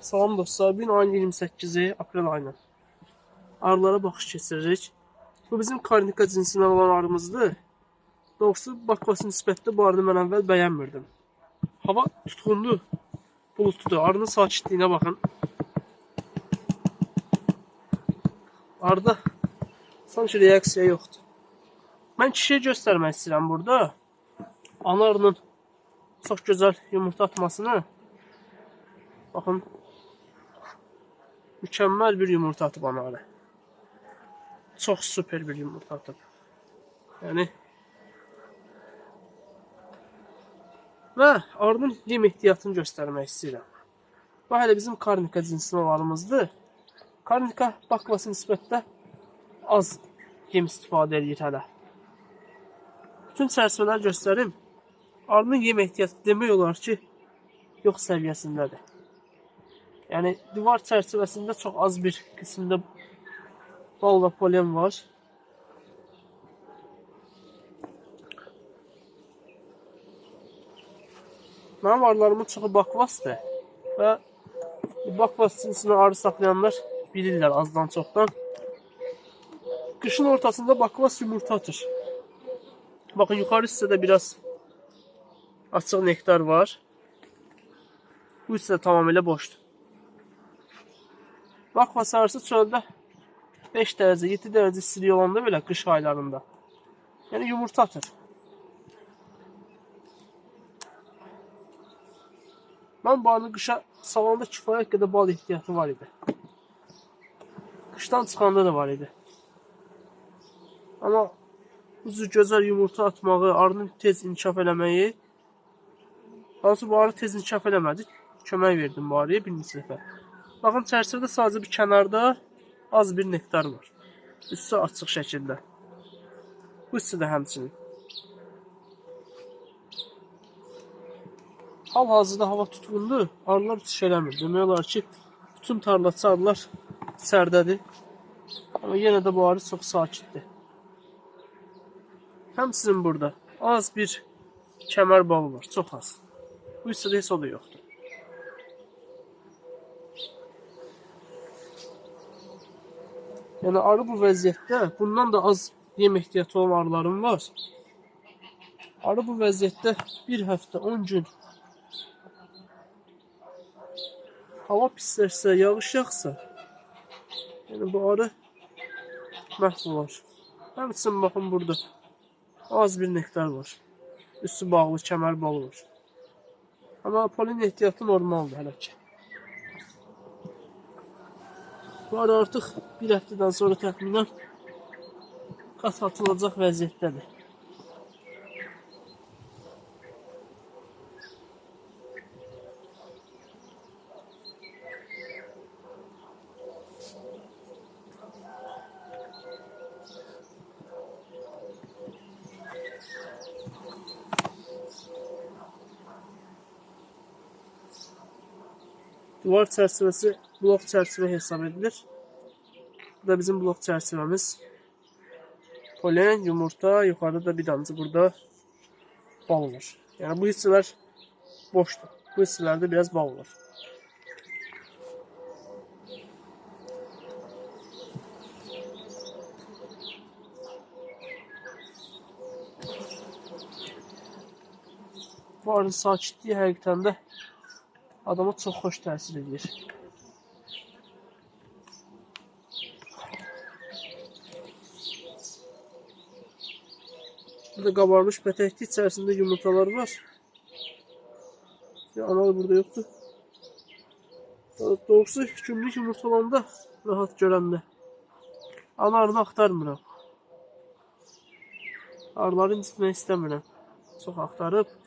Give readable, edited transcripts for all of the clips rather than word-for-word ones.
Salam dostlar, bugün ayın 28-i aprel ayının arılara baxış keçiririk. Bu bizim karnika cinsindən olan arımızdır. Doğrusu bakması nisbətdə bu arını mən əvvəl bəyənmirdim. Hava tutğundur, bulutludur. Arının sakitliyinə baxın. Arıda sanki reaksiya yoxdur. Mən kişiyə göstərmək istəyirəm burada. Ana arının çox gözəl yumurta atmasını. Baxın. Mükemmel bir yumurta atıp ana arı. Çok süper bir yumurta atıp. Yani ve arının yem ehtiyatını göstermek istəyirəm. Bu hələ bizim karnika cinsindən olanımızdır. Karnika bakması nisbətdə az yem istifadə edir hələ. Bütün çərçivələr göstərim. Arının yem ehtiyatı demək olar ki, yox səviyyəsindədir. Yani divar çerçevesinde çok az bir kısımda bal ve polen var. Benim arılarımın çoxu bakvasdır ve bakvas cinsine arı saklayanlar bilirler azdan çoxdan. Kışın ortasında bakvas yumurta atır. Bakın yukarı hissədə biraz açıq nektar var. Bu hissə tamamilə boşdur. Bakvas arısı çöldə 5 dərəcə, 7 dərəcə istilik olanda belə qış aylarında. Yəni yumurta atır. Mən bu arını qışa salanda kifayət qədər bal ehtiyatı var idi. Qışdan çıxanda da var idi. Amma bu gözəl yumurta atmağı, arının tez inkişaf eləməyi, hansı bu arı tez inkişaf eləmədi, kömək verdim bu arıya bir neçə dəfə. Baxın, çərçivədə sadəcə bir kənarda az bir nektar var. Üstü açıq şəkildə. Bu hissə də həmçinin. Hal-hazırda hava tutğundur, arılar uçuş eləmir. Demək olar ki, bütün tarlaçı arılar içərdədir. Amma yenə də bu arı çox sakitdir. Həmçinin burada az bir kəmər balı var, çox az. Bu hissədə heç o da yoxdur. Yani arı bu vəziyyətdə, bundan da az yem ehtiyatı olan arılarım var. Arı bu vəziyyətdə bir həftə, 10 gün hava pislərsə, yağış yağsa, yəni bu arı məhv olar. Həmçinin baxın burada az bir nektar var. Üstü bağlı kəmər balı var. Amma polen ehtiyatı normaldır hələ ki. Bu arada artıq bir həftədən sonra təxminən qat atılacaq vəziyyətdədir. Duvar çərçivəsi blok çərçivə hesab edilir. Bu da bizim blok çərçivəmiz. Polen, yumurta, yuxarıda da bir damcı burada bal var. Yəni bu hissələr boşdur. Bu hisselərdə biraz bal var. Bu arının sakitliyi həqiqətən də adama çox xoş təsir edir. Burada qabarmış pətəkli içərisində yumurtalar var. Analı burada yoxdur. Doğrusu günlük yumurta olanda rahat görəndə. Ana arını axtarmıram. Arıları incitmək istəmirəm. Çox axtarıb.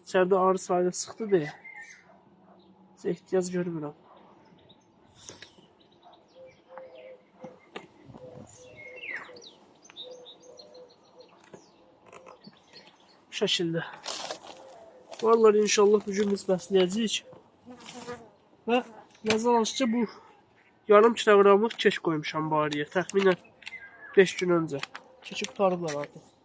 İçəridə arı sayını sıxdı deyə. Heç ehtiyac görmürəm. Bu şəkildə. Bu arıları inşallah bugün biz bəsləyəcəyik. Və nəzər alınız ki, bu yarım kiloqramlıq keş qoymuşam bu arıya. Təxminən 5 gün öncə. Keçib tutarıblar artıq.